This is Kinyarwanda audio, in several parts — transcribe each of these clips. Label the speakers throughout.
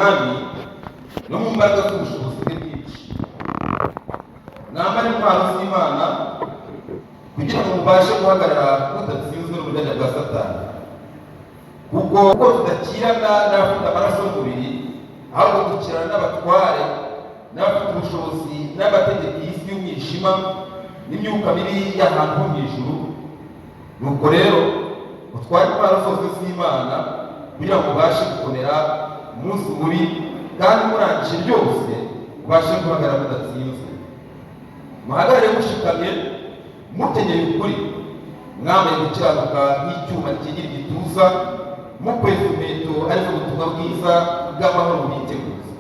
Speaker 1: mwami no mu mbaraga z'ubushobozi bwe bwinshi. Mwambare intwaro z'Imana kugira ngo mubashe guhagarara mudatsinzwe n'uburiganya bwa Satani, kuko tudakirana n'abafite amaraso y'umubiri, ahubwo dukirana n'abatware n'abafite ubushobozi n'abategeka y'isi y'umwijima n'imyuka mibi y'ahantu ho mu ijuru. Nuko rero mutware intwaro zose z'Imana kugira ngo mubashe gukomera umunsi mubi, kandi murangije byose mubashe guhagarara mudatsinzwe. Muhagarare mushikamye mukenyeye ukuri, mwambaye gukiranuka nk'icyuma kigira igituza, mukweza inkweto ariko ubutumwa bwiza bw'amahoro mwiteguza.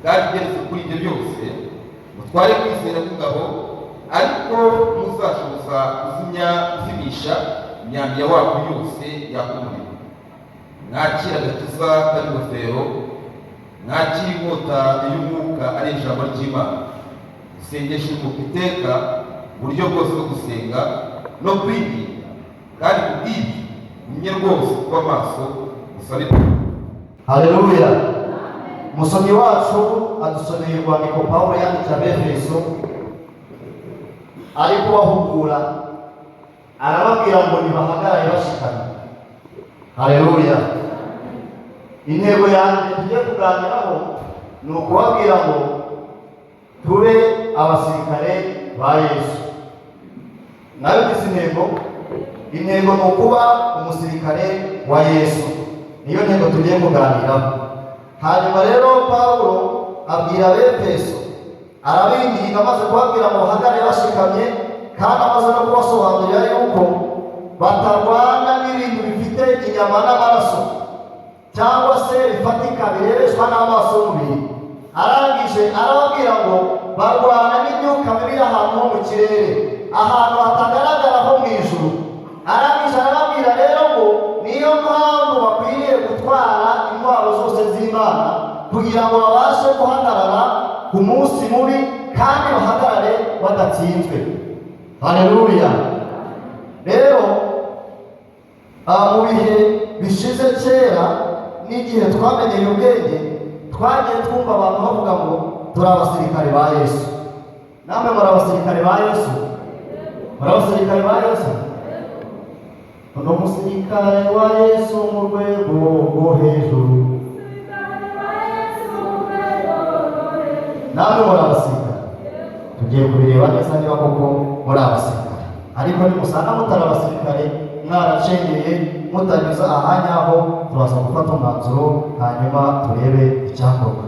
Speaker 1: Kandi byose kuri ibyo byose mutware kwizera kw'ingabo, ariko muzashoboza kuzimisha imyambi ya wako yose yakumurika. Mwakira agakiza kari ingofero, mwakira inkota y'umwuka ari ijambo ry'Imana. Isengesho iteka uburyo bwose bwo gusenga no kwirinda, kandi kubw'ibyo mumye rwose kuba maso musabe.
Speaker 2: Haleluya. Musomyi wacu adusomeye urwandiko Pawulo yandikiye Abefeso, ari kubahugura, arababwira ngo nibahagarare bashikamye. Haleluya. Intego yanjye tugiye kuganiraho ni ukubabwira ngo tube abasirikare ba Yesu. Nayo isi intego ni ukuba umusirikare wa Yesu. Niyo ntego tugiye kuganiraho. Hanyuma rero Pawulo abwira Abefeso, arabinginga amaze kubabwira ngo bahagarare bashikamye, kandi amaze no kubasobanurira yuko batarwana n'ibintu bifite inyama n'amaraso cyangwa se bifatika birebeshwa n'amaso y'umubiri. Arangije arababwira ngo barwana n'imyuka mibi y'ahantu ho mu kirere, ahantu hatagaragara ho mu ijuru. Arangije arababwira rero ngo niyo mpamvu bakwiriye gutwara intwaro zose z'Imana kugira ngo babashe guhagarara ku munsi mubi, kandi bahagarare badatsinzwe. Haleluya. Rero mu bihe bishize kera n'igihe twamenyeye ubwenge, twagiye twumva abantu bavuga ngo turi abasirikare ba Yesu. Namwe muri abasirikare ba Yesu? Muri abasirikare ba Yesu? Uno musirikare wa Yesu mu rwego rwo hejuru. Namwe muri abasirikare? Tugiye kubireba neza niba koko muri abasirikare. Ariko nimusanga mutari abasirikare, mwaracengeye mutanyuza ahanya aho, turaza gufata umwanzuro hanyuma turebe icyakorwa.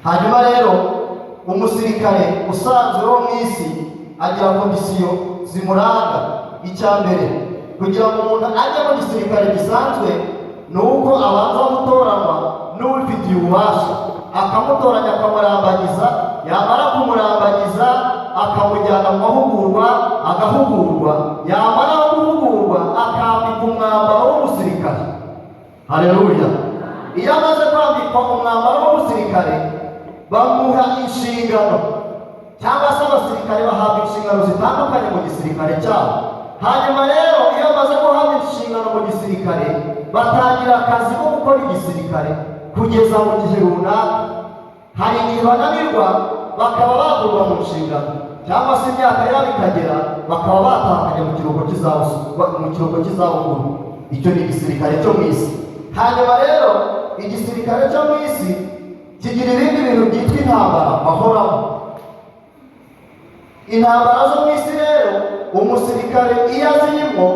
Speaker 2: Hanyuma rero umusirikare usanzwe wo mu isi agira kondisiyo zimuranga. Icya mbere, kugira ngo umuntu ajye mu gisirikare gisanzwe, ni uko abanza gutoranywa n'ubifitiye ububasha, akamutoranya akamurambagiza, yamara kumurambagiza akamujyana mu mahugurwa, agahugurwa, yamara guhugurwa akambikwa umwambaro w'umusirikare. Haleluya. Iyo amaze kwambikwa umwambaro w'umusirikare, bamuha inshingano, cyangwa se abasirikare bahabwa inshingano zitandukanye mu gisirikare cyabo. Hanyuma rero iyo amaze guhabwa inshingano mu gisirikare, batangira akazi ko gukora igisirikare kugeza mu gihe runaka. Hari igihe bananirwa bakaba bakurwa mu nshingano, cyangwa se imyaka yabo ikagera bakaba batahanye mu kiruhuko cy'izabukuru. Icyo ni igisirikare cyo mu isi. Hanyuma rero igisirikare cyo mu isi kigira ibindi bintu byitwa intambara bahoraho. Intambara zo mu isi rero, umusirikare iyo azirimo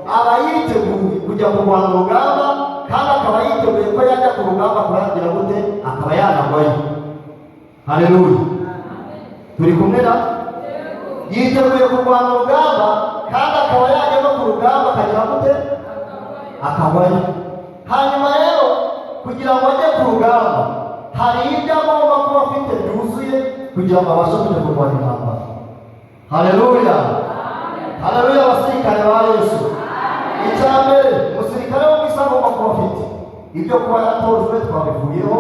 Speaker 2: aba yiteguye kujya kurwana urugamba, kandi akaba yiteguye ko yajya ku rugamba kurangira gute, akaba yanagwayo. Haleluya. Turi kumwe na? Yiteguye kurwana urugamba, kandi akaba yajya no ku rugamba akagira gute, akagwayo. Hanyuma rero kugira ngo ajye ku rugamba, hari ibyo agomba kuba afite byuzuye kugira ngo abashe kujya kurwana intambara. Haleluya. Haleluya. Abasirikare ba Yesu. Icya mbere, umusirikare wo mu isi agomba kuba afite ibyo kuba yatojwe, twabivuyeho.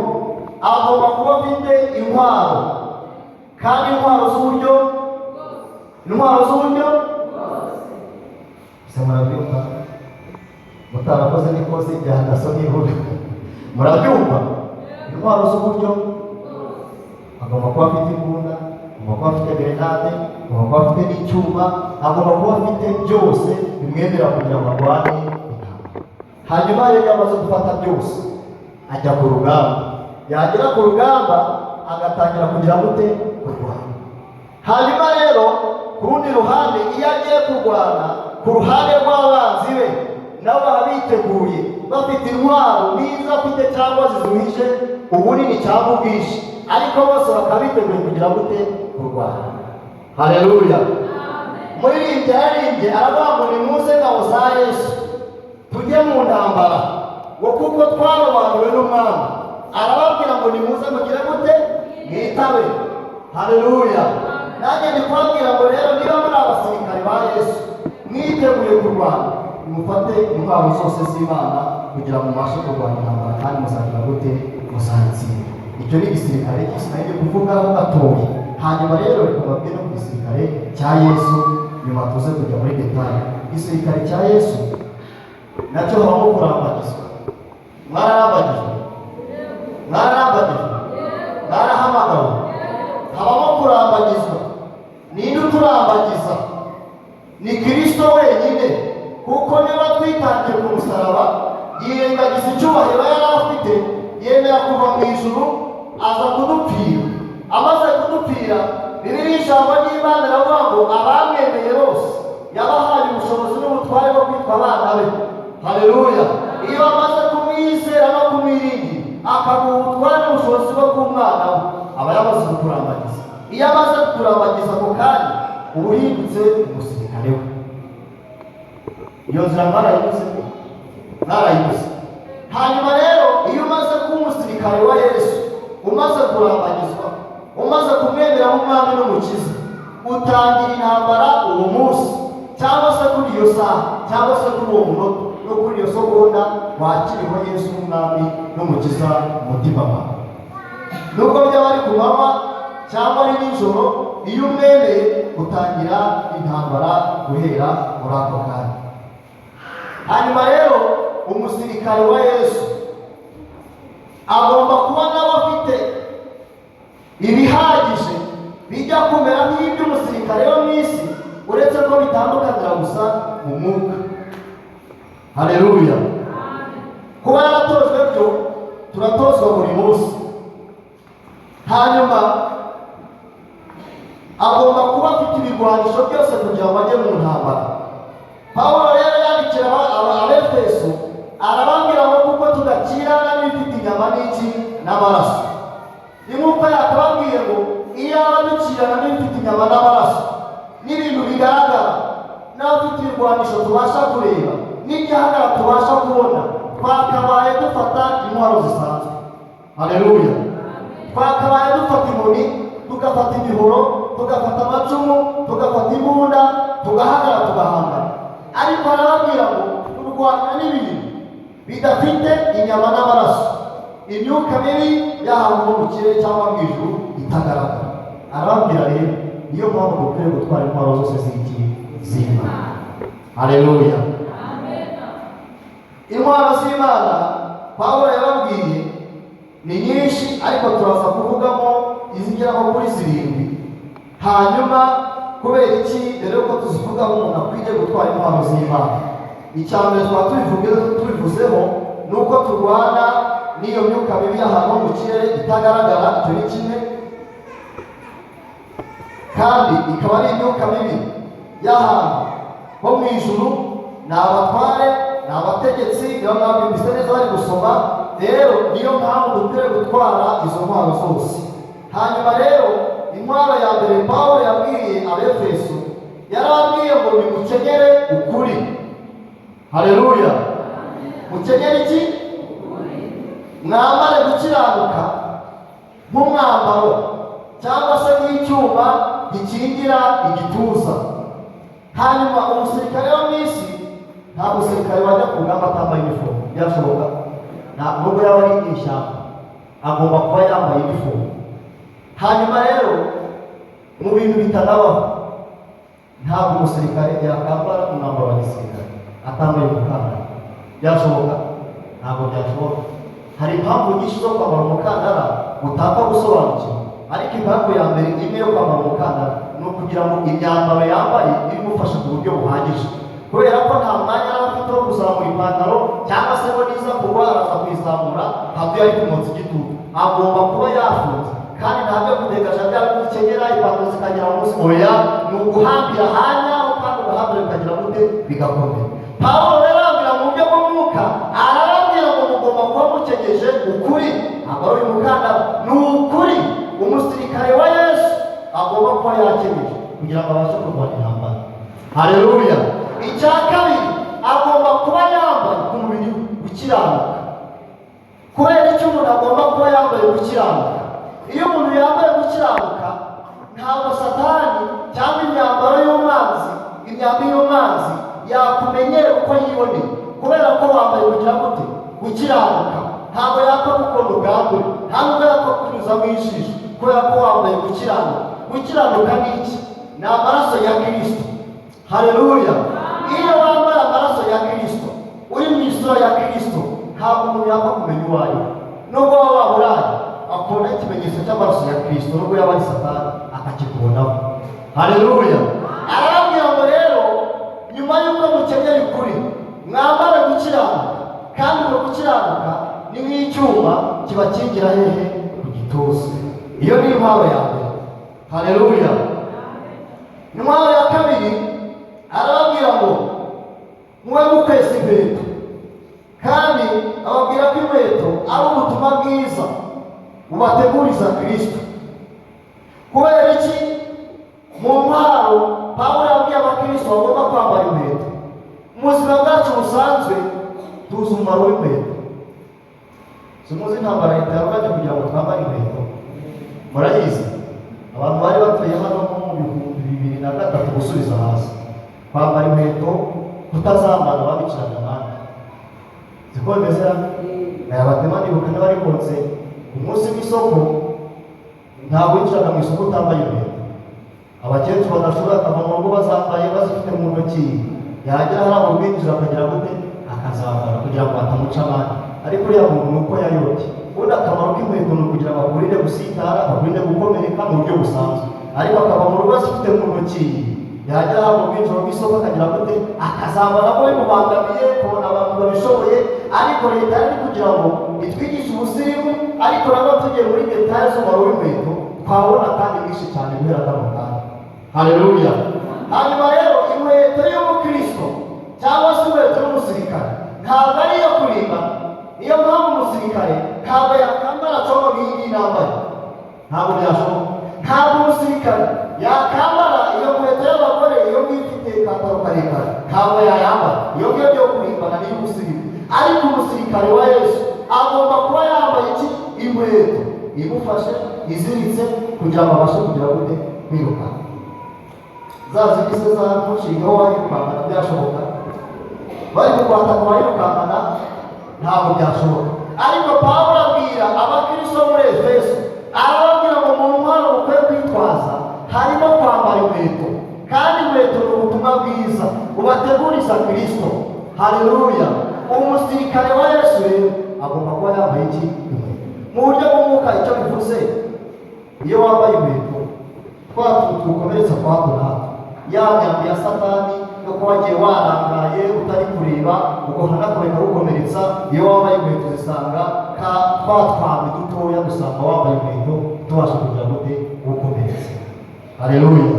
Speaker 2: Agomba kuba afite intwaro, kandi intwaro z'uburyo se murabyumva? Mutarakoze n'ikosi rya daso n'ihuriro, murabyumva? intwaro z'uburyo, agomba kuba afite imbunda, agomba kuba afite grenade, agomba kuba afite n'icyuma, agomba kuba afite byose bimwemerera kugira ngo arwane intambara. Hanyuma iyo yamaze gufata byose ajya ku rugamba, yagera ku rugamba agatangira kugira gute kurwana. Hanyuma rero ku rundi ruhande iyo agiye kurwana ku ruhande rw'abanzi be, nabo baba biteguye bafite intwaro niza afite cyangwa zizuhije ubunini cyangwa ubwinshi, ariko bose bakaba biteguye kugira gute kurwana. Haleluya. Umuririmbyi yaririmbye aravuga ngo nimuze ngabo za Yesu tujye mu ntambara, ngo kuko twarobanuwe n'umwami. Arababwira ngo nimuze mugire gute mwitabe. Haleluya. Nanjye ndikubabwira ngo rero niba muri abasirikare ba Yesu mwiteguye kurwana, mufate intwaro zose z'Imana kugira ngo mubashe kurwanya intambara kandi muzagira gute muzatsinda. Icyo ni igisirikare cy'Isirayeli kuvugaho gatoya. Hanyuma rero reka mbabwire ku gisirikare cya Yesu, nyuma tuze kujya muri detaye. Igisirikare cya Yesu nacyo habamo kurambagizwa. Mwararambagijwe, mwararambagijwe, mwarahamagawe, habamo kurambagizwa. Ninde uturambagiza? Ni Kristo wenyine, kuko niba twitangiye ku musaraba yirengagiza icyubahiro yari afite, yemera kuva mu ijuru aza kudupfira. Amaze kudupfira, Bibiliya ijambo ry'Imana riravuga ngo abamwemeye bose yabahaye ubushobozi n'ubutware bwo kwitwa abana be. Haleluya. Iyo amaze kumwizera no kumwiringira akaguha ubutware n'ubushobozi bwo k'umwana we, aba yamaze kukurambagiza. Iyo amaze kukurambagiza ako kanya uba uhindutse umusirikare we. Iyo nzira mwarayibuze, mwarayibuze. Hanyuma rero iyo umaze kuba umusirikare wa Yesu, umaze kurambagizwa, umaze kumwemera nk'umwami n'umukiza, utangira intambara uwo munsi, cyangwa se kuri iyo saha, cyangwa se kuri uwo munota, no kuri iyo segonda wakiriho Yesu nk'umwami n'umukiza mu mutima wawe. Nubwo byaba ari ku manywa cyangwa ari nijoro, iyo umwemeye utangira intambara guhera muri ako kanya. Hanyuma rero umusirikare wa Yesu agomba kuba nawe afite ibihagije bijya kumera nk'iby'umusirikare wo mu isi, uretse ko bitandukanira gusa mu mwuka. Haleluya. Kuba yaratojwe byo turatozwa buri munsi. Hanyuma agomba kuba afite ibigwanisho byose kugira ngo ajye mu ntambara. Pawulo rero yandikira Abefeso arababwira ngo kuko tudakirana n'ibifite inyama n'iki n'amaraso. Ni nk'uko yakababwiye ngo iyo aba dukirana n'ibifite inyama n'amaraso, n'ibintu bigaragara, n'abafite ibigwanisho tubasha kureba, n'igihagarara tubasha kubona, twakabaye dufata intwaro zisanzwe. Haleluya. Twakabaye dufata inkoni, tugafata imihoro, tugafata amacumu, tugafata imbunda, tugahagarara tugahangana. Ariko arababwira ngo turwana n'ibintu bidafite inyama n'amaraso, imyuka mibi y'ahantu mu kirere cyangwa mu ijuru itagaragara. Arababwira rero niyo mpamvu dukwiye gutwara intwaro zose z'Imana. Haleluya. Intwaro z'Imana Pawulo yababwiye ni nyinshi, ariko turaza kuvugamo izigera nko kuri 7. Hanyuma kubera iki rero ko tuzivugaho umuntu akwiye gutwara intwaro z'Imana? Icya mbere twaba tubivuzeho ni uko turwana n'iyo myuka mibi y'ahantu mu kirere itagaragara. Icyo ni kimwe, kandi ikaba ari imyuka mibi y'ahantu ho mu ijuru. Ni abatware, ni abategetsi, niyo mpamvu mbise neza bari gusoma. Rero niyo mpamvu dukwiye gutwara izo ntwaro zose. Hanyuma rero intwaro ya mbere Pawulo yabwiye Abefeso, yarababwiye ngo nimukenyere ukuri. Haleluya. Mukenyere iki? Mwambare gukiranuka nk'umwambaro, cyangwa se nk'icyuma gikingira igituza. Hanyuma umusirikare wo mu isi, nta musirikare wajya ku rugamba atambaye inifomu. Byashoboka? Nubwo yaba ari mu ishyamba, agomba kuba yambaye inifomu. Hanyuma rero mu bintu bitanabaho, ntabwo umusirikare yakambara umwambaro wa gisirikare atambaye umukandara. Byashoboka? Ntabwo byashoboka. hari impamvu nyinshi zo kwambara umukandara utapfa gusobanukirwa, ariko impamvu ya mbere imwe yo kwambara umukandara ni ukugira ngo imyambaro yambaye ibimufashe ku buryo buhagije, kubera ko nta mwanya aba afite wo kuzamura ipantaro, cyangwa se ngo niza kugwa araza kuyizamura ntabwo yari kumutsa igitutu. Agomba kuba yafunze, kandi ntabwo kudegaja byaba bikenyera ipantaro zikagera munsi, oya ni uguhambira hanyaho, kandi uguhambira bikagira gute bigakomera. Pawulo rero arabwira mu buryo bw'umwuka, arababwira ngo mugomba kuba mukenyeje ukuri, ntabwo ari uyu mukandara, ni ukuri. Umusirikare wa Yesu agomba kuba yakenyeje kugira ngo abashe kurwanya intambara. Haleluya. Icya kabiri, agomba kuba yambaye ku mubiri gukiranuka. Kubera icyo umuntu agomba kuba yambaye gukiranuka? Iyo umuntu yambaye gukiranuka, ntabwo Satani cyangwa imyambaro y'umwanzi, imyambi y'umwanzi yakumenyera uko yiboneye, kubera ko wambaye kugira gute gukiranuka. Ntabwo yapfa gukunda ubwambure, ntabwo yapfa kunyuzamo ijisho, kubera ko wambaye gukiranuka. Gukiranuka ni iki? Ni amaraso ya Kristo. Haleluya. Iyo wambaye amaraso ya Kristo, uri mu isura ya Kristo, ntabwo umuntu yapfa kumenya uwo ari we. Nubwo waba waburaye, akubona ikimenyetso cy'amaraso ya Kristo, nubwo yaba ari Satani akakikubonaho. Haleluya. Arababwira ngo rero, nyuma y'uko mukenyeye ukuri, mwambare gukiranuka, kandi uko gukiranuka ni nk'icyuma kibakingira hehe? Ku gituza. Iyo ni impano ya mbere. Haleluya. Intwaro ya kabiri, arababwira ngo mube mukwesa inkweto, kandi ababwira ko inkweto ari ubutumwa bwiza bubateguriza Kristo. Kubera iki? Mu ntwaro Pawulo yabwiye abakristo bagomba kwambara inkweto. Mu buzima bwacu busanzwe tuzi umumaro w'inkweto. Simuzi intambara iterabanje kugira ngo twambare inkweto. Murayizi? Abantu bari batuye hano mu 2003 gusubiza hasi, kwambara inkweto kutazambara babicirana amande. Siko bimeze hano? Abatema nibuka n'abari konse ku munsi w'isoko, ntabwo winjiraga mu isoko utambaye inkweto. Abakecuru badashobora kuva mu rugo bazambaye bazifite mu ntoki, yagera hariya mu rwinjiro akagira gute akazambara kugira ngo batamuca amande. Ariko uriya muntu ni uko yayobye. Ubundi akamaro k'inkweto ni ukugira ngo akurinde gusitara, akurinde gukomereka mu buryo busanzwe, ariko akava mu rugo azifite mu ntoki, yagera hariya mu rwinjiro rw'isoko akagira gute akazambara ko bimubangamiye, kubona abantu babishoboye. Ariko leta yari kugira ngo itwigishe ubusirimu, ariko nabwo tugiye muri detaye z'umumaro w'inkweto twabona kandi mwinshi cyane guhera hano kandi. Haleluya. Hanyuma rero inkweto y'umukristo cyangwa se inkweto y'umusirikare ntabwo ari iyo kurimba. Niyo mpamvu umusirikare ntabwo yakambara congo nk'iyi nambaye, ntabwo byashoboka. Ntabwo umusirikare yakambara iyo nkweto y'abagore, iyo mwifite ipantaro karekare, ntabwo yayambara. Iyo ngiyo yo kurimbana ni iy'umusirikare. Ariko umusirikare wa Yesu agomba kuba yambaye iki? Inkweto imufashe iziritse kugira ngo abashe kugira gute kwiruka. Zazindi se zamushingaho wayirukangana byashoboka, bari kurwata ku wayirukangana ntabwo byashoboka. Ariko Pawulo abwira abakristo muri Efeso, arababwira ngo mu ntwaro mukwiye kwitwaza harimo kwambara inkweto, kandi inkweto ni ubutumwa bwiza bubateguriza Kristo. Haleluya. Umusirikare wa Yesu rero agomba kuba yambaye iki? Inkweto. Mu buryo bw'umwuka icyo bivuze, iyo wambaye inkweto twatukomeretsa kwa hato na hato, ya myambi ya Satani no kuba wagiye warangaye utari kureba ugohana kureka gukomeretsa. Iyo wambaye inkweto zisanga twatwambi dutoya, dusanga wambaye inkweto tubasha kugira gute gukomeretsa. Haleluya.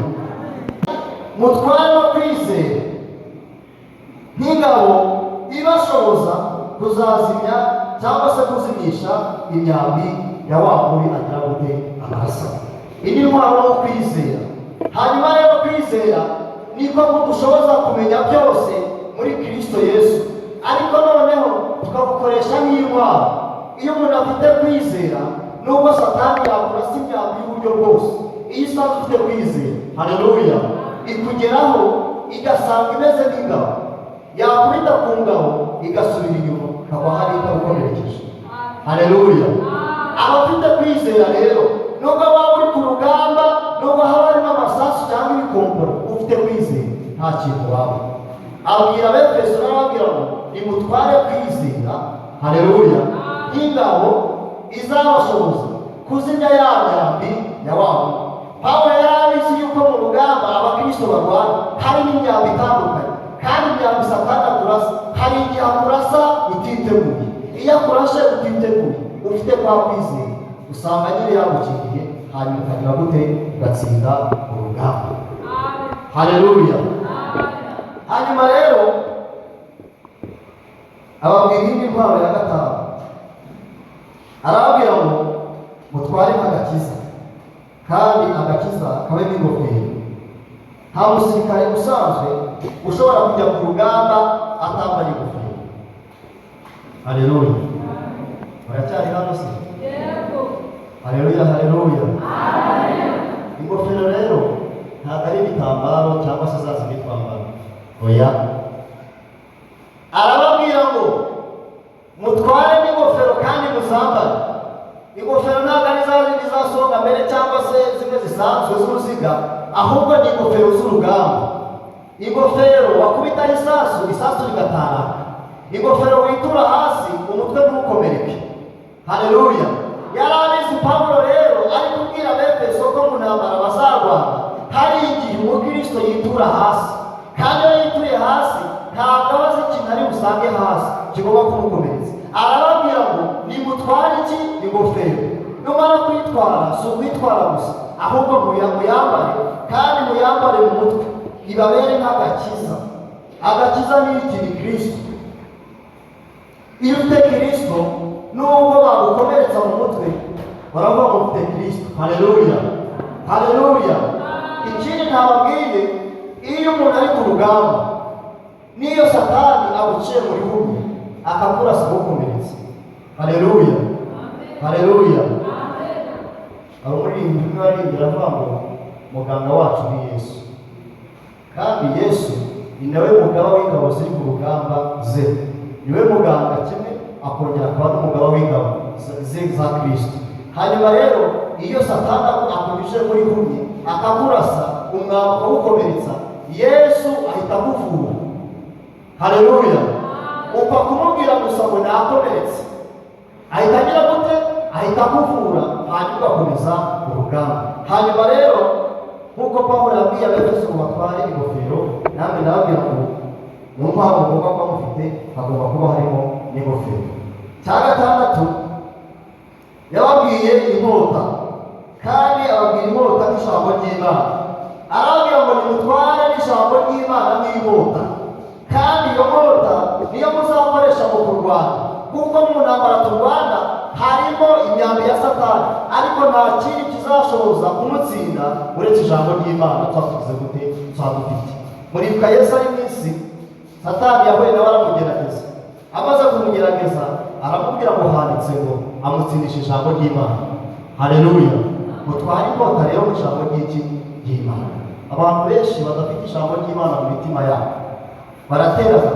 Speaker 2: Mutware no kwizera nk'ingabo ibashoboza kuzazimya cyangwa se kuzimisha imyambi ya wa mubi agira gute amaraso. Ini ntwaro no kwizera. Hanyuma rero kwizera niko kudushoboza kumenya byose muri Kristo Yesu, ariko noneho tukagukoresha nk'intwaro. Iyo umuntu afite kwizera, nubwo Satani yakurasa imyambi y'uburyo bwose, iyo usanzwe ufite kwizera, haleluya, ikugeraho igasanga imeze nk'ingabo, yakubita ku ngabo igasubira inyuma, ukaba hari itagukomerekeje. Haleluya. Abafite kwizera rero, nubwo waba uri ku rugamba, nubwo haba harimo amasasu cyangwa ibikombora, ufite kwizera nta kintu waba. Abwira Abefeso n'ababwira ngo nimutware kwizera. Haleluya. y'ingabo izabashoboza kuzimya ya myambi ya wa muntu. Pawulo yari abizi yuko mu rugamba abakristo barwana hari n'imyambi itandukanye, kandi imyambi Satani akurasa hari igihe akurasa utiteguye. Iyo akurashe utiteguye ufite kwa kwizera, usanga nyine yagukingiye, hanyuma ukagira gute ugatsinda urugamba. Haleluya. Hanyuma rero ababwira indi ntwaro ya gatanu, arababwira ngo mutware agakiza, kandi agakiza kabe n'ingofero. Nta musirikare usanzwe ushobora kujya ku rugamba atambaye ingofero. Haleluya. Baracyari hano se? Yego. Haleluya, haleluya. Ingofero rero ntabwo ari ibitambaro cyangwa se za zindi twambara. Oya. Arababwira ngo mutware n'ingofero kandi muzambare. Ingofero ntabwo ari za zindi zasonga mbere cyangwa se zimwe zisanzwe z'uruziga, ahubwo ni ingofero z'urugamba. Ingofero wakubitaho isasu rigatara. Ingofero witura hasi umutwe ntukomereke. Haleluya. Yari abizi Pawulo rero ari kubwira Abefeso ko mu ntambara bazarwana hari igihe umukristo yitura hasi, kandi iyo yituye hasi ntabwo aba azi ikintu ari busange hasi kigomba kumukomeretsa. Arababwira ngo nimutware iki? Ingofero. Numara kuyitwara si ukwitwara gusa, ahubwo muyambare, kandi muyambare mu mutwe ibabere nk'agakiza. Agakiza ni iki? Ni Kristo. Iyo ufite Kristo, nubwo bagukomeretsa mu mutwe baravuga ngo ufite Kristo. Haleluya, haleluya. Ikindi ntababwiye, iyo umuntu ari ku rugamba, niyo Satani aguciye muri humye akakurasa gukomeretsa. Haleluya, haleluya. Hari umuririmbyi umwe waririmbye aravuga ngo muganga wacu ni Yesu, kandi Yesu ni nawe mugaba w'ingabo ziri ku rugamba ze. Niwe muganga kimwe, akongera akaba n'umugaba w'ingabo ze za Kristo. Hanyuma rero iyo Satani akubije muri humye akakurasa umwamba ukawukomeretsa, Yesu ahita akuvura. Haleluya. Upfa kumubwira gusa ngo nakomeretse, ahita agira gute? Ahita akuvura, hanyuma ugakomeza urugamba. Hanyuma rero nk'uko Pawulo yabwiye Abefeso ngo batware ingofero, namwe ndababwira ngo mu mpamvu mugomba kuba mufite hagomba kuba harimo n'ingofero. Cya gatandatu, yababwiye inkota, kandi ababwira inkota n'ijambo ry'Imana. Arababwira ngo nimutware n'ijambo ry'Imana n'inkota, kandi iyo nkota niyo muzakoresha mu kurwana, kuko mu ntambara turwana harimo imyambi ya Satani, ariko nta kindi kizashoboza kumutsinda uretse ijambo ry'Imana. Twavuze gute? Twabufite. Muribuka Yesu ari mu isi, Satani yahuye nawe aramugerageza. Amaze kumugerageza aramubwira ngo handitse ngo, amutsindisha ijambo ry'Imana. Haleluya. Mutware inkota rero mu ijambo ry'Imana. Abantu benshi badafite ijambo ry'Imana mu mitima yabo baraterana.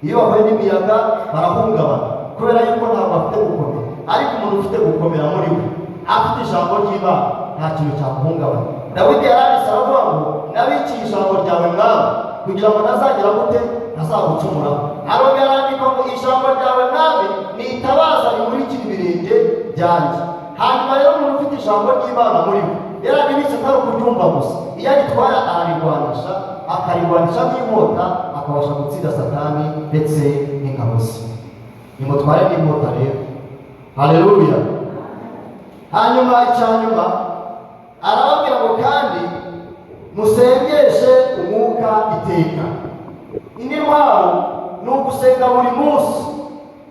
Speaker 2: Iyo bahuye n'imiyaga barahungabana kubera yuko ntabwo afite gukomera. Ariko umuntu ufite gukomera muri we, afite ijambo ry'Imana, nta kintu cyamuhungabana. Dawidi yaranditse aravuga ngo nabikiye ijambo ryawe Mwami, kugira ngo ntazagira gute? Ntazagucumuraho. Arongera arandika ngo ijambo ryawe Mwami ni itabaza rimurikira ibirenge byanjye. Hanyuma rero umuntu ufite ijambo ry'Imana muri we yarabibitse atari ukuryumva gusa, iyo aritwara ararirwanisha, akarirwanisha n'inkota, akabasha gutsinda Satani ndetse n'ingabo ze. Nimutware n'inkota rero. Haleluya. Hanyuma icyanyuma arababwira ngo kandi musengeshe umwuka iteka. Indi ntwaro ni ugusenga buri munsi.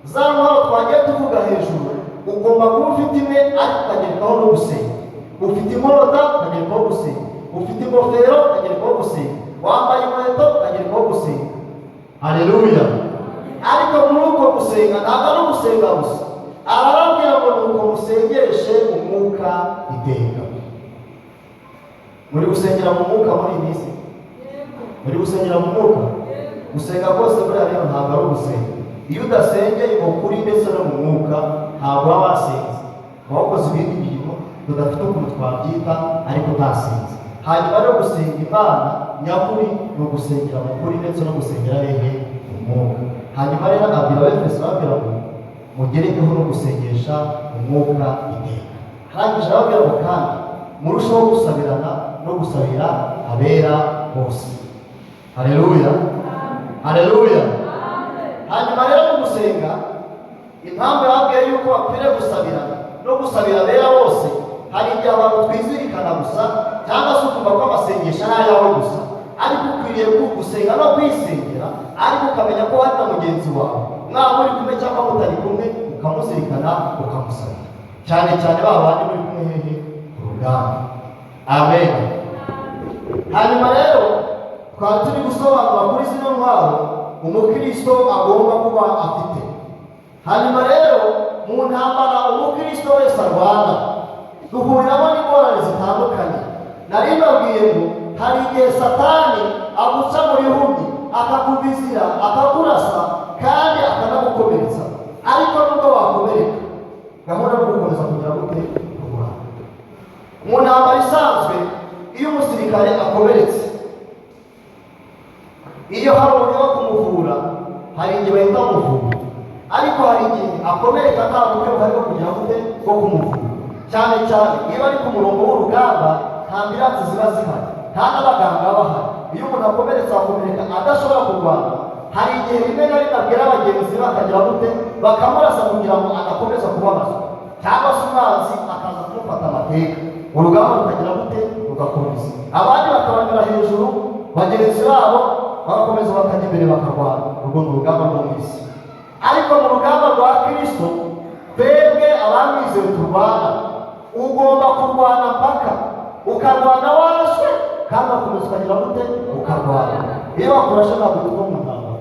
Speaker 2: Za ntwaro twagiye tuvuga hejuru ugomba kuba ufite imwe, ariko ukagerekaho no gusenga. Ufite inkota ukagerekaho gusenga, ufite ingofero ukagerekaho gusenga, wambaye inkweto ukagerekaho gusenga. Haleluya. Ariko muri uko gusenga ntabwo ari ugusenga gusa, arababwira ngo nuko musengeshe umwuka iteka. Muri gusengera mu mwuka muri iyi minsi? Muri gusengera mu mwuka? Gusenga kose buriya rero ntabwo ari ugusenga. Iyo udasengeye mu kuri ndetse no mu mwuka ntabwo waba wasenze, waba wakoze ibindi bintu tudafite ukuntu twabyita, ariko utasenze. Hanyuma rero gusenga Imana nyakuri ni ugusengera mu kuri ndetse no gusengera hehe? Mu mwuka. Hanyuma rero abwira Abefeso arababwira ngo mugerekeho no gusengesha umwuka iteka. Arangije arababwira ngo kandi murushaho gusabirana no gusabira abera bose. Haleluya, haleluya. Hanyuma rero mu gusenga, impamvu yababwiye yuko bakwiriye gusabirana no gusabira abera bose, hari igihe abantu twizirikana gusa cyangwa se ukumva ko amasengesho ari ayawe gusa, ariko ukwiriye gusenga no kwisengera, ariko ukamenya ko hari na mugenzi wawe mwaba muri kumwe cyangwa mutari kumwe, ukamuzirikana ukamusabira, cyane cyane ba bandi muri kumwe hehe ku rugamba. Amen. Hanyuma rero twari turi gusobanura kuri zino ntwaro umukristo agomba kuba afite. Hanyuma rero mu ntambara umukristo wese arwana duhuriramo n'ingorane zitandukanye. Nari mbabwiye ngo hari igihe Satani aguca mu bihumbi akakuvizira akakurasa kandi akanagukomeretsa, ariko nubwo wakomereka gahunda yo gukomeza kugira ngo kurwana. Mu ntambara isanzwe iyo umusirikare akomeretse, iyo hari uburyo bwo kumuvura, hari igihe bahita bamuvura, ariko hari igihe akomereka nta buryo buhari bwo kugira ngo bwo kumuvura, cyane cyane iyo ari ku murongo w'urugamba nta ambilansi ziba zihari, nta n'abaganga bahari. Iyo umuntu akomeretse akomereka adashobora kurwana, hari igihe rimwe na rimwe abwira abagenzi bakagira gute bakamurasa kugira ngo adakomeza kubabazwa, cyangwa se umwanzi akaza kumufata amateka, urugamba rukagira gute rugakomeza, abandi bakabanyura hejuru bagenzi babo bagakomeza bakajya imbere bakarwana. Urwo ni urugamba rwo mu isi. Ariko mu rugamba rwa Kristo twebwe abamwizeye turwana, ugomba kurwana mpaka ukarwana warashwe kandi wakomeza ukagira gute ukarwana. Iyo wakurashe ntabwo uva mu ntambara,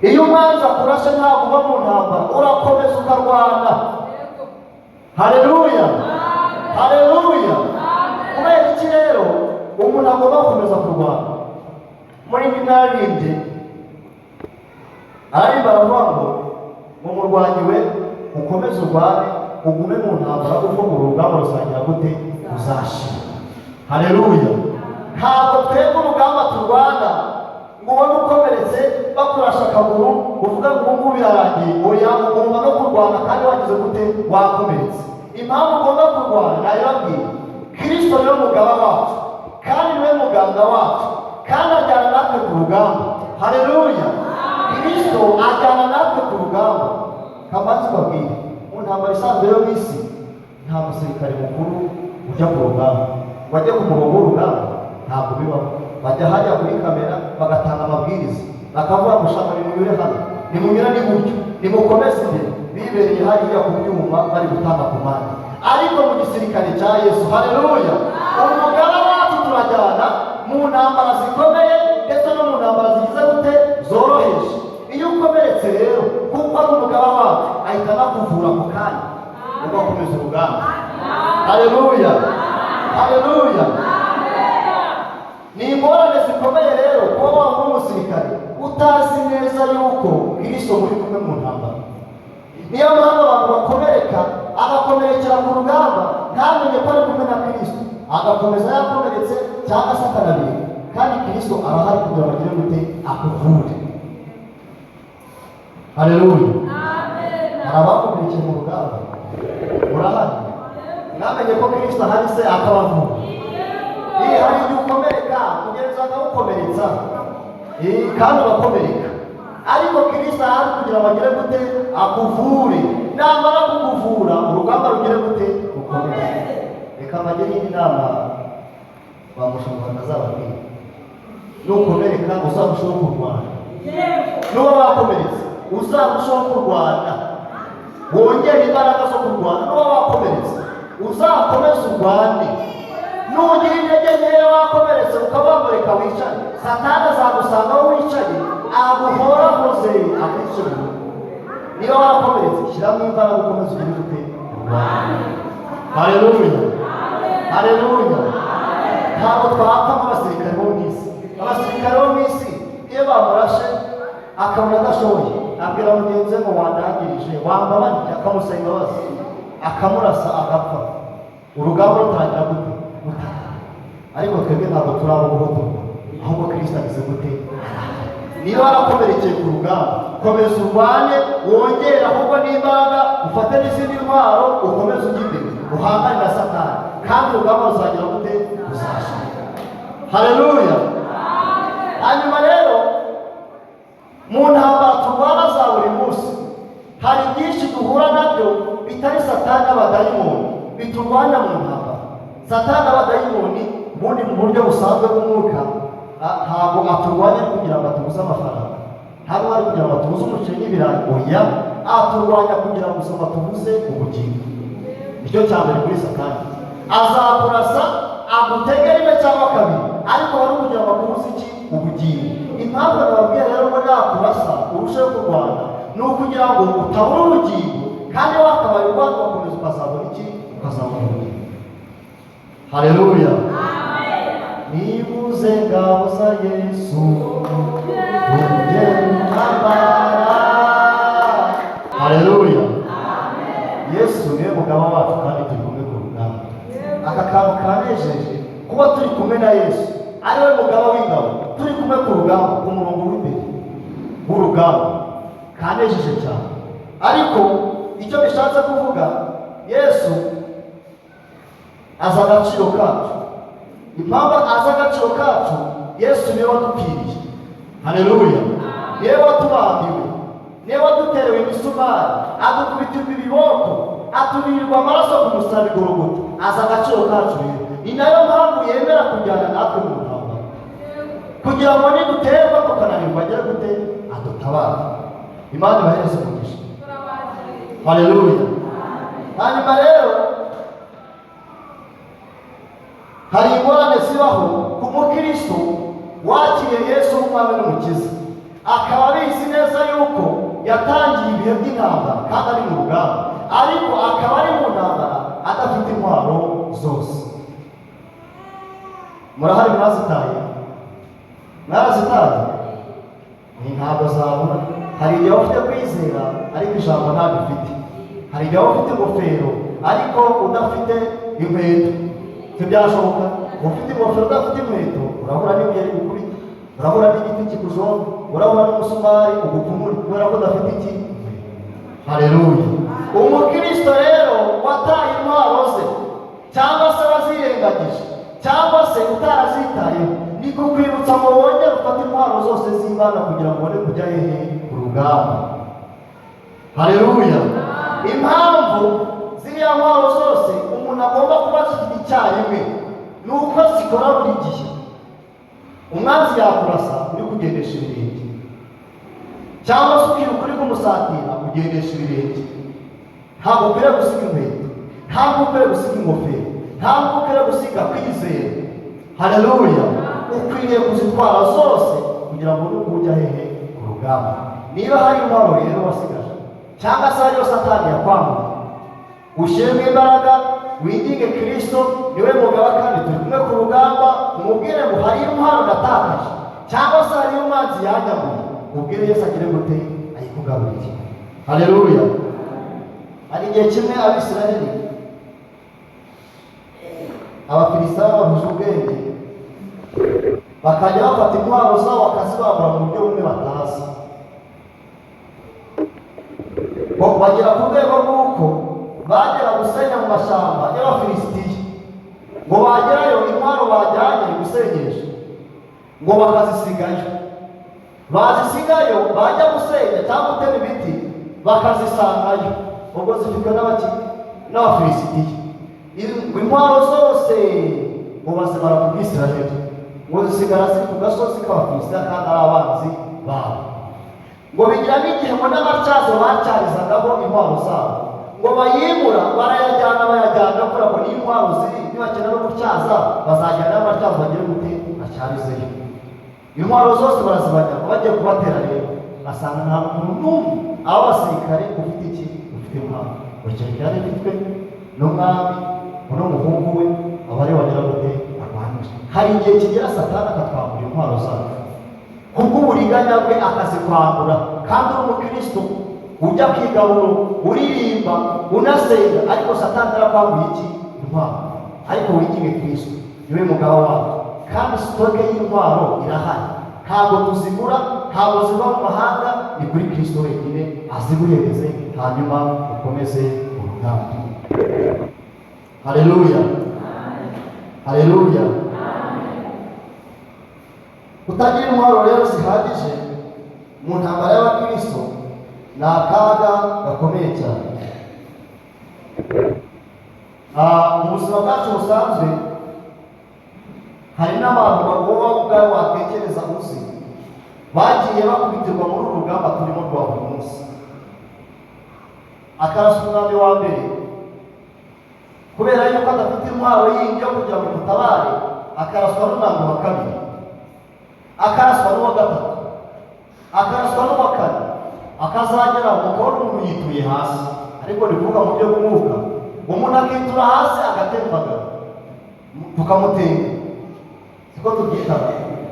Speaker 2: iyo umwanzi akurashe ntabwo uva mu ntambara, urakomeza ukarwana. Haleluya, haleluya. Kubera iki rero umuntu agomba gukomeza kurwana? Muri minarinde ari baravuga ngo umurwanyi we ukomeze urwane ugume mu ntambara, kuko mu rugamba rusangira gute uzashira. Haleluya. Ntabwo twebwe urugamba turwana ngo ubone ukomeretse bakurasha akaguru uvuga ngo ubu ngubu birarangiye. Oya, ugomba no kurwana kandi wagize gute wakomeretse. Impamvu ugomba kurwana nayibabwiye, Kristo niwe mugaba wacu kandi niwe muganga wacu, kandi ajyana natwe ku rugamba. Haleluya. Kristo ajyana natwe ku rugamba. Kamanzi babwire, mu ntambara isanzwe yo mw'isi nta musirikare mukuru ujya ku rugamba. Wajya ku murongo w'urugamba ntabwo bibaho. Bajya hajya kuri kamera bagatanga amabwiriza, bakavuga gushaka nimunyure hano, nimunyure n'iburyo, nimukomeze imbere, bibereye hariya ku byuma bari gutanga komande. Ariko mu gisirikare cya Yesu, haleluya, umugaba wacu turajyana mu ntambara zikomeye ndetse no mu ntambara zigize gute zoroheje. Iyo ukomeretse rero kuko ari umugaba wacu ahita anakuvura ako kanya ugakomeza urugamba. Haleluya, haleluya. Ni ingorane zikomeye rero kuba waba umusirikare utazi neza yuko Kristo muri kumwe mu ntambara. Niyo mpamvu abantu bakomereka, agakomerekera ku rugamba ntamenye ko ari kumwe na Kristo, agakomeza yakomeretse cyangwa se akanabireka, kandi Kristo arahari kugira ngo agire gute akuvure. Haleluya. Amen. Arabakomerekeye mu rugamba urahari, namenye ko Kristo ahari se akabavura. Hari igihe ukomereka mugenzi wawe akawukomeretsa kandi ugakomereka, ariko Kristo ahari kugira ngo agire gute akuvure. Namara kukuvura urugamba rugire gute rukomeze. Reka mbagire indi nama bamushobora azababwira, nukomereka uzarushaho kurwana. Nuba wakomeretse uzarushaho kurwana, wongere imbaraga zo kurwana. Nuba wakomeretse uzakomeze urwane. Nugira intege nkeya wakomeretse ukabamureka wicare, Satani azagusanga aho wicaye aguhorahoze akwice. Niba warakomeretse shyiramo imbaraga ukomeze ugire gute urwane. Haleluya, haleluya. Ntabwo twapfa nk'abasirikare bo mu isi. Abasirikare bo mu isi iyo bamurashe akabona adashoboye, abwira mugenzi we ngo wandangirije, wambabarira, akamusaba imbabazi, akamurasa agapfa, urugamba rutangira gute gutaha. Ariko twebwe ntabwo turaba guhotorwa, ahubwo Kristo agize gute. Niba warakomerekeye ku rugamba komeza urwane, wongere ahubwo n'imbaraga, ufate n'izindi ntwaro, ukomeze ujye imbere, uhangane na Satani, kandi urugamba ruzagira gute? Ruzashira. Haleluya. Hanyuma rero mu ntambara turwana za buri munsi hari byinshi duhura nabyo bitari Satani n'abadayimoni biturwanya mu ntambara. Satani n'abadayimoni ubundi mu buryo busanzwe bw'umwuka ntabwo aturwanya kugira ngo atubuze amafaranga, ntabwo ari kugira ngo atubuze umuceri n'ibirayi, oya, aturwanya kugira ngo gusa atubuze ubugingo. Nicyo cya mbere kuri Satani. Azakurasa agutegera rimwe cyangwa kabiri, ariko wari kugira ngo akubuze iki? Ubugingo. Impamvu nababwira rero ngo nakurasa urusheho kurwana ni ukugira ngo utabura ubugingo, kandi wakabaye urwana ugakomeza ukazabona iki? Ukazabona ubugingo. Haleluya. Nibuze ngabo za Yesu uje ntambara. Haleluya. Yesu niwe mugaba wacu kandi turi kumwe ku rugamba. Aka kantu kanejeje kuba turi kumwe na Yesu, ari we mugaba w'ingabo, turi kumwe ku rugamba, ku murongo w'imbere w'urugamba, kanejeje cyane. Ariko icyo bishatse kuvuga, Yesu azi agaciro kacu. Impamvu azi agaciro kacu, Yesu niwe wadupfiriye. Haleluya. Niwe watubambiwe, niwe waduterewe imisumari, adukubitirwa ibiboko, atubirirwa amaraso ku musaraba i Gologota. Azi agaciro kacu rero, ni nayo mpamvu yemera kujyana natwe mu ntambara, kugira ngo niduterwa tukananirwa agere gute? Adutabare. Imana ibahereze umugisha. Haleluya. Hanyuma rero hari ingorane zibaho ku mukristo wakiriye Yesu nk'umwami n'umukiza, akaba abizi neza yuko yatangiye ibihe by'intambara kandi ari mu rugamba, ariko akaba ari mu ntambara adafite intwaro zose. Murahari mwazitaye? Mwarazitaye? Ntabwo zabura. Hari igihe ufite kwizera ariko ijambo ntabwo ufite. Hari igihe ufite ingofero ariko udafite inkweto. Byashoboka ufite ingofero udafite inkweto, urahura n'ibuye rigukubita, urahura n'igiti kikujomba, urahura n'umusumari ugupfumura kubera ko udafite iki? Haleluya. Umukristo rero wataye intwaro ze, cyangwa se wazirengagije, cyangwa se utarazitayeho, ni kukwibutsa ngo wongere ufate intwaro zose z'Imana kugira ngo ubone kujya hehe? Ku rugamba. Haleluya. Impamvu ziriya ntwaro zose umuntu agomba kuba zifite icyarimwe ni uko zikora buri gihe. Umwanzi yakurasa uri kugendesha ibirenge, cyangwa se ukiruka uri kumusatira ugendesha ibirenge. Ntabwo ukwiriye gusiga inkweto, ntabwo ukwiriye gusiga ingofero, ntabwo ukwiriye gusiga kwizera. Haleluya. Ukwiriye kuzitwara zose kugira ngo nuko ujya hehe? Ku rugamba. Niba hari intwaro rero wasigaje, cyangwa se hariyo Satani yakwambuye, ushyiremo imbaraga, winginge Kristo, niwe mugaba kandi turi kumwe ku rugamba. Umubwire ngo hari intwaro natakaje, cyangwa se hari umwanzi yanyamuye, umubwire Yesu agire gute? Ayikugaburire. Haleluya. Hari igihe kimwe Abisiraheli, Abafilisitiya bahuje ubwenge, bakajya bafata intwaro zabo bakazibambura mu buryo bumwe batazi. Bagera ku rwego rw'uko bagera gusenya mu mashyamba y'Abafilisitiya, ngo bagerayo intwaro bajyanye gusenyesha ngo bakazisigayo. Bazisigayo bajya gusenya cyangwa gutema ibiti bakazisangayo, ubwo zifitwe n'Abafilisitiya. Intwaro zose ngo bazimara ku Bwisiraheli, ngo zisigara ziri ku gasozi k'Abafilisitiya kandi ari abanzi babo. Ngo bigira n'igihe ngo n'amatyazo batyarizagaho intwaro zabo, ngo bayimura barayajyana kubera ngo niyo intwaro ziri, nibakena no gutyaza bazajyana n'amatyazo bagire gute? Bacyarizeyo. Intwaro zose barazibajyana, bagiye kubatera rero basanga nta muntu n'umwe abasirikare ufite iki? Ufite intwaro. Bakeka yari ifitwe n'umwami n'umuhungu we, abari bagira gute? Barwanira. Hari igihe kigera Satani akatwambura intwaro zacu kubw'uburiganya bwe, akazikwambura. Kandi uri umukristo ujya kwigaburo, uririmba, unasenga, ariko Satani arakwambuye iki? Intwaro. Ariko wiginge Kristo, niwe mugabo wacu, kandi sitoke y'intwaro irahari. Ntabwo tuzigura, ntabwo ziva mu mahanga, ni kuri Kristo wenyine aziguhereze, hanyuma ukomeze urugamba. Haleluya, haleluya. Kutagira intwaro rero zihagije mu ntambara y'abakristo ni akaga gakomeye cyane. Mu buzima bwacu busanzwe hari n'abantu bagomba ubwabo watekereza uzi bagiye bakubitirwa muri uru rugamba turimo rwa buri munsi. Akarasa umwami wa mbere kubera yuko adafite intwaro yindi yo kugira ngo mutabare, akaraswa n'umwami wa kabiri, akaraswa n'uwa gatatu, akaraswa n'uwa kane, akazagera umukobwa umuntu yituye hasi. Ariko ni kuvuga mu buryo bw'umwuka, umuntu akitura hasi agatembaga tukamutenga, siko tubyita.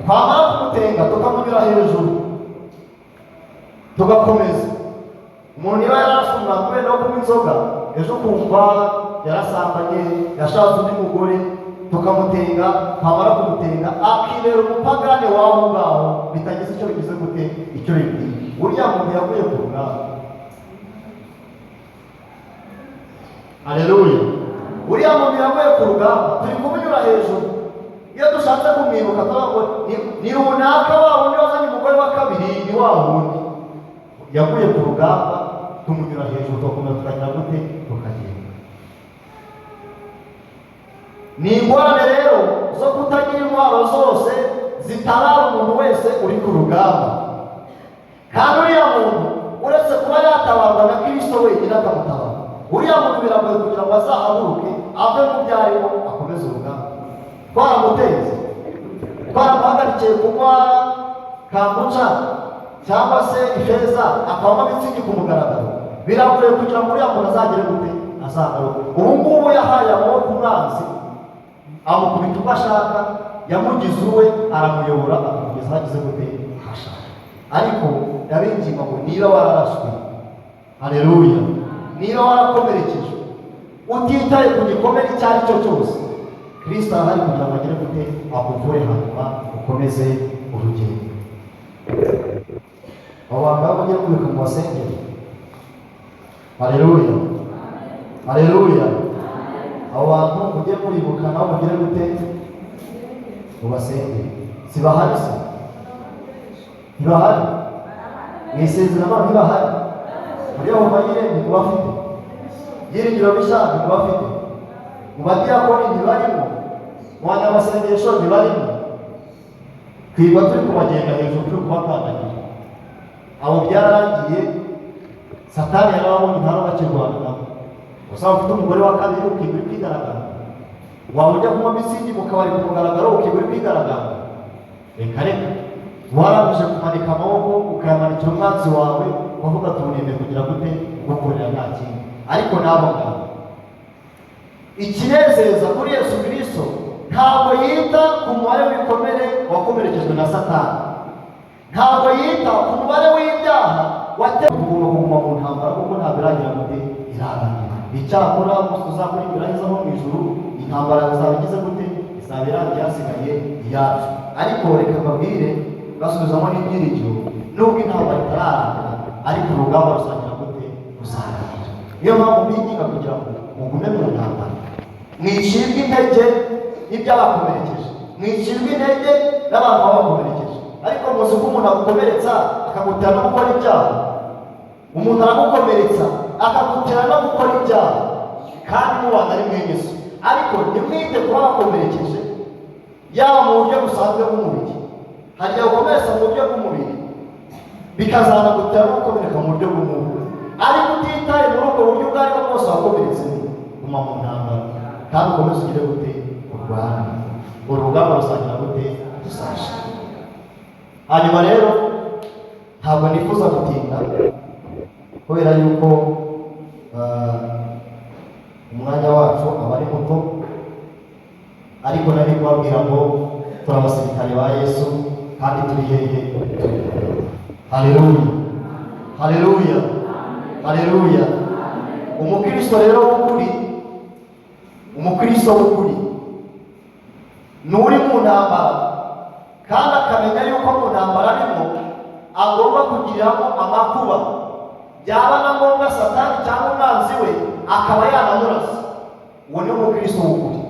Speaker 2: Twamara kumutenga tukamunyura hejuru tugakomeza. Umuntu niba yarasumwa kubera no kunywa inzoga, ejo kumva yarasambanye, yashatse undi mugore, tukamutenga. Twamara kumutenga akibera umupagane waho ngaho, bitagize icyo bigize gute, icyo bibwiye. Uriya muntu yavuye ku rugamba. Haleluya. Uriya muntu yavuye ku rugamba, turi kumunyura hejuru. Iyo dushatse kumwibuka tuvuga ni runaka wa wundi wazanye umugore wa kabiri, ni wa wundi yavuye ku rugamba. Tumunyura hejuru tugakomeza tukagira gute, tukagenda. Ni ingorane rero zo kutagira intwaro zose zitabara umuntu wese uri ku rugamba. Kandi uriya muntu uretse kuba yatabarwa na Kristo wenyine akamutabara, uriya muntu biragoye kugira ngo azahaguruke ave mu byarimo akomeze urugamba. Twaramuteze, twaramuhagarikiye kunywa kambuca cyangwa se ifeza akabamo mitsingi ku mugaragaro, biragoye kugira ngo uriya muntu azagere gute, azagaruke. Ubu ngubu yahaye amaboko umwanzi, amukubita uko ashaka, yamugize uwe, aramuyobora akamugeza aho ageze gute, ashaka. Ariko ndabinginga ngo niba wararashwe, haleluya, niba warakomerekejwe utitaye ku gikomere icyo ari cyo cyose, Kristo arahari kugira ngo agere gute, akuvure, hanyuma ukomeze urugendo. Abo bantu baba bagiye kubika mu basengeri. Haleluya, haleluya. Abo bantu mugiye muribuka nabo mugire gute, mu basengeri. Si bahari se? Ntibahari? Mwisezerano ntibahari? Muri abo bayiremye ntibafite? Byiringiro bishaka ntibafite? Mu badiyakoni ntibarimo? Mu banyamasengesho ntibarimo? Twigwa turi kubagenda hejuru, turi kubakandagira. Abo byararangiye, Satani yarababonye ntaro bakirwana nabo. Usaba ufite umugore wa kabiri ukigwa uri kwigaragara, waba ujya kunywa mitsingi mu kabari ku mugaragaro ukigwa uri kwigaragara. Reka reka, warangije kumanika amaboko ukayamanikira umwanzi wawe, ukavuga tuwuneme kugira gute, ugukorera nta kindi. Ariko nabo ngabo ikinezeza kuri Yesu Kristo ntabwo yita ku mubare w'ibikomere wakomerekejwe na Satani, ntabwo yita ku mubare w'ibyaha watewe. Ugomba kuguma mu ntambara kuko ntabwo iragira gute, irarangira. Icyakora tuzakurikira heza ho mu ijuru, intambara izaba igize gute, izaba irangiye, hasigaye iyacu. Ariko reka mbabwire, basubizamo n'ibyiringiro, nubwo intambara itararangira, ariko urugamba rusangira gute, ruzarangira. Niyo mpamvu mbinginga kugira ngo mugume mu ntambara, mwicibwe intege n'ibyabakomerekeje, mwicibwe intege n'abantu babakomerekeje. Ariko muzi ko umuntu agukomeretsa akagutera no gukora ibyaha. Umuntu aragukomeretsa akagutera no gukora ibyaha, kandi mubana ari mwene so. Ariko ntimwite kuba bakomerekeje yaba mu buryo busanzwe bw'umubiri. Hari igihe ukomeretsa mu buryo bw'umubiri bikazanagutera no gukomereka mu buryo bw'umubiri. Ariko utitaye muri ubwo buryo ubwo aribwo bwose wakomeretse, guma mu ntambara kandi ukomeze ugire gute, urwane. Uru rugamba rusangira gute, rusasha. Hanyuma rero ntabwo nifuza gutinda kubera yuko umwanya wacu aba ari muto, ariko nari kubabwira ngo turi abasirikare ba Yesu kandi turi hehe. Haleluya, haleluya, haleluya. Umukristo rero w'ukuri, umukristo w'ukuri ni uri mu ntambara kandi akamenya yuko mu ntambara arimo agomba kugiriramo amakuba, byaba na ngombwa Satani cyangwa umwanzi we akaba yanamurasa. Uwo ni umukristo w'ukuri.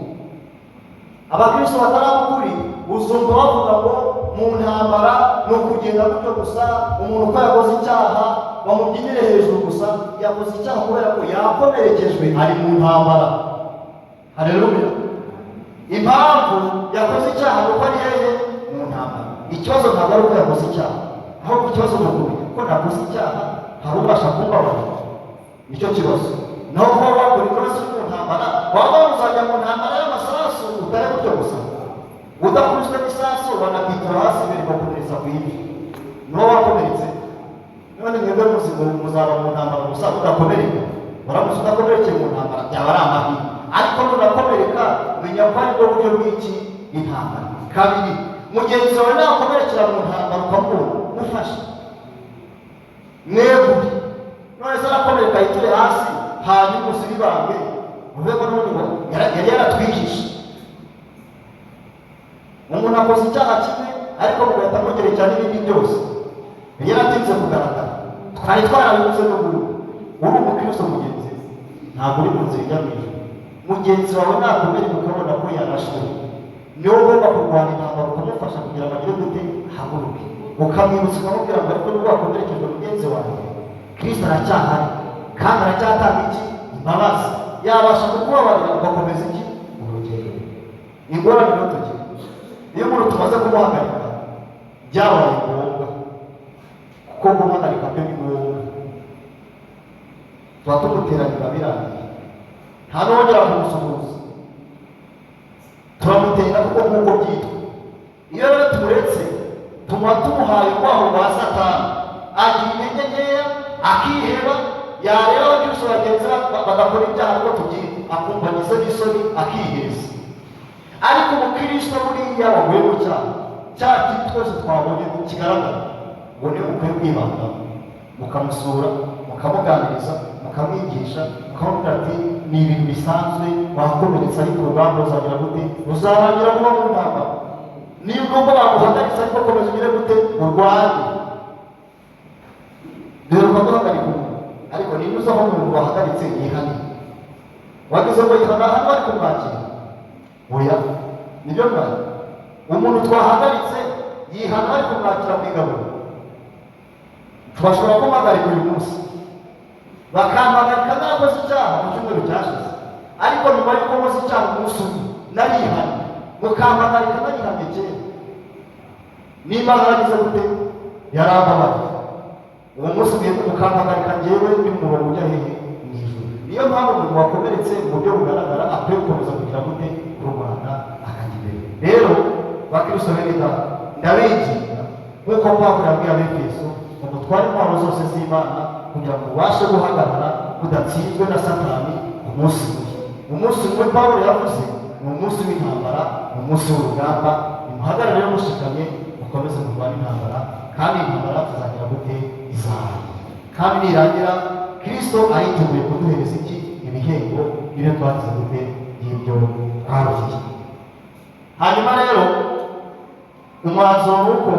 Speaker 2: Abakristo batarabukuri uzumva bavuga ngo mu ntambara ni ukugenda gutyo gusa, umuntu uko yakoze icyaha bamubyinire hejuru gusa, yakoze icyaha kubera ko yakomerekejwe ari mu ntambara. Haleluya. Impamvu yakoze icyaha nuko ari hehe? Mu ntambara. Ikibazo ntabwo ari uko yakoze icyaha, ahubwo ikibazo ni ukumenya ko nakoze icyaha hari ubasha kumbabarira. Nicyo kibazo. Naho kuba wakora ikosa mu ntambara, waba uzajya mu ntambara y'amasasu utari gutyo gusa, udakubiswe n'isasu banakwitura hasi mbere bakomereza ku ivi, niho wakomeretse. None mwebwe muzaba mu ntambara gusa udakomereka. Uramutse udakomerekeye mu ntambara byaba ari amahirwe, ariko nudakomereka menya ko ari bwo buryo bw'iki intambara. Kabiri, mugenzi wawe nakomerekera mu ntambara ukamubona mufashe, mwebwe none se arakomereka yiture hasi hanyuma usiribange urwego n'urugo yari yaratwigisha. Umuntu akoze icyaha kimwe ariko mugahita mugerekera n'ibindi byose, yaratinze kugaragara. Twari twarabibuze n'ubu. Uri umukristo mugenzi, ntabwo uri mu nzira ijya mu ijuru. Mugenzi wawe nakomereka ukabona ko yarashwe, niwe ugomba kurwanya intambara ukamufasha kugira ngo agire gute haguruke, ukamwibutsa ukamubwira ngo ariko nubwo wakomerekejwe mugenzi wawe, Kristo aracyahari kandi aracyatanga iki imbabazi, yabasha kukubabarira ugakomeza iki urugendo. Ingorane rero tugira iyo umuntu tumaze kumuhagarika byabaye ngombwa, kuko guhagarika byo ni ngombwa, tuba tumuteranira birangiye, nta n'uwongera kumusuhuza, turamutera kuko nk'uko byitwa. Iyo rero tumuretse tuba tumuhaye urwaho rwa Satani, agira intege nkeya akiheba, yareba abakristo bagenzi bagakora ibyaha rwo tugira akumva agize n'isoni akiheza. Ariko umukristo buriya waguye mu cyaha, cya kintu twese twabonye kigaragara, uwo ni mukwiye kwibandaho, mukamusura, mukamuganiriza, mukamwigisha, mukamubwira ati ni ibintu bisanzwe, wakomeretse ariko urugamba ruzagira gute, ruzarangira vuba mu ntambara. Niyo ugomba baguhagaritse ariko komeza ugire gute urwanye. Duheruka guhagarika umuntu, ariko niba uzi aho umuntu wahagaritse yihane, wagize ngo yihana hano bari kumwakira, oya nibyo bwawe. Umuntu twahagaritse yihana bari kumwakira mu igaburo, tubashobora kumuhagarika uyu munsi bakampagarika narakoze icyaha mu cyumweru cyashize, ariko nyuma y'uko nkoze icyaha umunsi umwe narihanye, mukampagarika narihanye kera, niba naragize gute yarambabaye. Uwo munsi ugiye mukampagarika njyewe ndi mu murongo ujya hehe mu ijuru. Niyo mpamvu umuntu wakomeretse mu buryo bugaragara akwiye gukomeza kugira gute kurwana akajya imbere. Rero bakristo bene data, ndabinginga nk'uko Pawulo yabwiye Abefeso ngo mutware intwaro zose z'Imana kugira ngo ubashe guhagarara udatsinzwe na Satani umunsi umwe. Umunsi umwe Pawulo yavuze ni umunsi w'intambara, ni umunsi w'urugamba. Nimuhagarare mushikamye mukomeze kurwana intambara, kandi intambara tuzagira gute izarangira, kandi nirangira Kristo ariteguye kuduhereza iki ibihembo ibyo twagize gute y'ibyo twaruhiye. Hanyuma rero umwanzuro nuko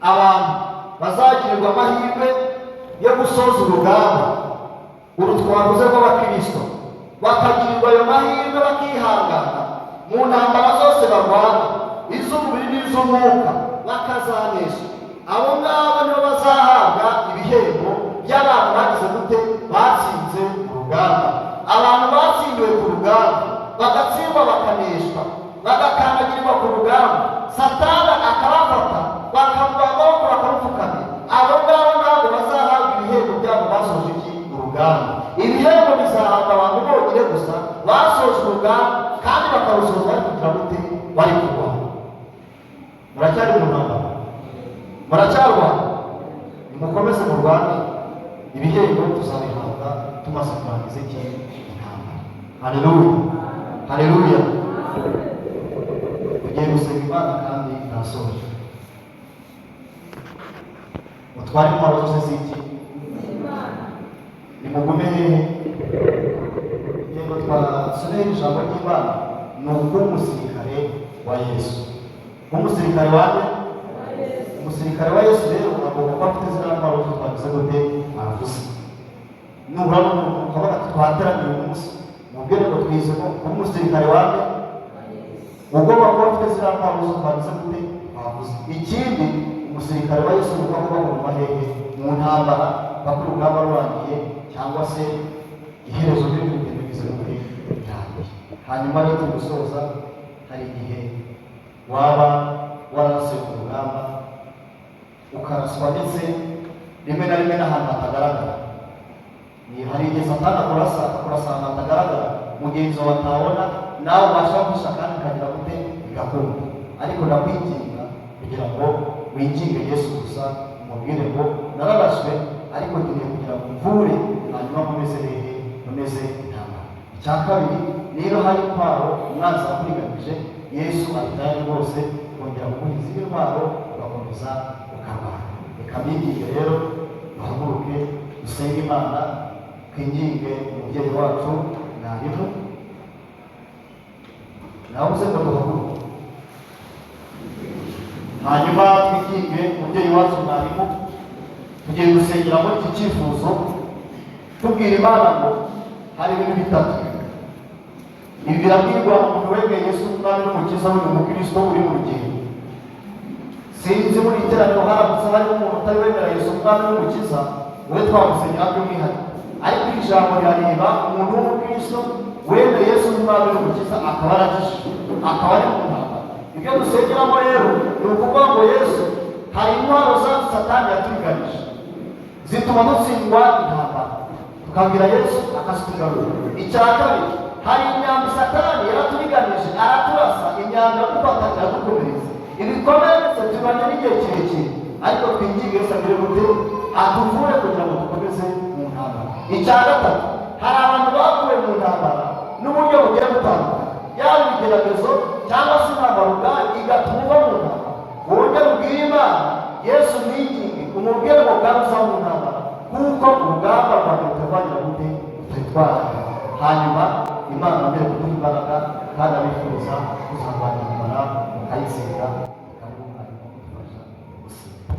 Speaker 2: abantu bazagirirwa amahirwe yo gusoza urugamba uru twavuze rw'abakristo, bakagirirwa ayo mahirwe bakihangana mu ntambara zose barwana, iz'umubiri n'iz'umwuka, bakazanesha. Abo ngabo nibo bazahabwa ibihembo by'abantu bagize gute batsinze urugamba. Abantu batsindiwe ku rugamba bagatsindwa bakaneshwa, bagakandagirirwa ku rugamba, Satani akabafata bakamuha amaboko bakamupfukamira. Abo ngabo ntabwo bazahabwa ibihembo byabo basoje iki urugamba. Ibihembo bizahabwa abantu bonyine gusa basoje urugamba, kandi bakarusoza bari kugira gute bari kurwana. Muracyari mu ntambara, muracyarwana, nimukomeze murwane, ibihembo tuzabihabwa tumaze kurangiza iki intambara. Haleluya, haleluya. Tugiye gusenga Imana kandi nasoje. Mutware intwaro zose z'iki nimugume hehe. Yego twasomeye ijambo ry'Imana ni umusirikare wa Yesu. Umusirikare wa Yesu rero kuko afite izina ntwaro zo twavuze gute aravuze. Nuhura n'umuntu ukabona ati twateraniye uyu munsi, mubwire ngo twize ko umusirikare wande ugomba kuba afite izina ntwaro zo twavuze gute aravuze. Ikindi umusirikare wa Yesu nuko agomba kuguma hehe mu ntambara bakuru urugamba rurangiye cyangwa se iherezo ry'urugendo bize gute cyane. Hanyuma rero gusoza, hari igihe waba warase ku rugamba ukaraswa ndetse rimwe na rimwe n'ahantu hatagaragara. Hari igihe Satani akurasa ahantu hatagaragara, mugenzi wawe atabona, nawe ubasha kwisha kandi ukagira gute bigakunda. Ariko ndakwinginga kugira ngo winginge Yesu gusa, umubwire ngo nararaswe ariko ngiye kugira ngo mvure, hanyuma nkomeze hehe nkomeze intambara. Icya kabiri, niba hari intwaro umwanzi yakuriganije, Yesu atari rwose kongera kuguha izindi ntwaro ugakomeza ukarwana. Reka mbinginge rero duhaguruke dusenge Imana, twinginge umubyeyi wacu Mwarimu. Nawe uze ngo duhaguruke, hanyuma twinginge umubyeyi wacu Mwarimu. Tugiye gusengera muri iki cyifuzo tubwira Imana ngo hari ibintu bitatu. Ibi birabwirwa umuntu wemeye Yesu umwami n'umukiza w'uyu mukristo uri mu rugendo. Sinzi muri iteraniro haramutse harimo umuntu utari wemera Yesu umwami n'umukiza, wowe twamusengera by'umwihariko. Ariko iri jambo rirareba umuntu w'umukristo wemeye Yesu umwami n'umukiza akaba arakijijwe, akaba ari mu ntambara. Ibyo dusengeramo rero ni ukuvuga ngo Yesu hari intwaro za Satani yaturiganije zituma dutsindwa intambara, tukabwira Yesu akazitugarura. Icya kabiri, hari imyambi Satani yaraturiganije araturasa, imyambi iradufata iradukomereza, ibikomeretse tubanye n'igihe kirekire, ariko twinginge Yesu agire gute atuvure kugira ngo dukomeze mu ntambara. Icya gatatu, hari abantu bakuwe mu ntambara n'uburyo bugiye butandukanye, yaba ibigeragezo cyangwa se intambara ubwayo igatuma uva mu ntambara. Wongere ubwire Imana, Yesu mwinginge umubwire ngo garuza mu ntambara, kuko urugamba rwawe rutarwanira gute rutitwara. Hanyuma Imana mbere kuduha imbaraga kandi abifuza kuzarwanya intambara mukayitsinda, ikaba ari umwanya wo kudufasha gusenga.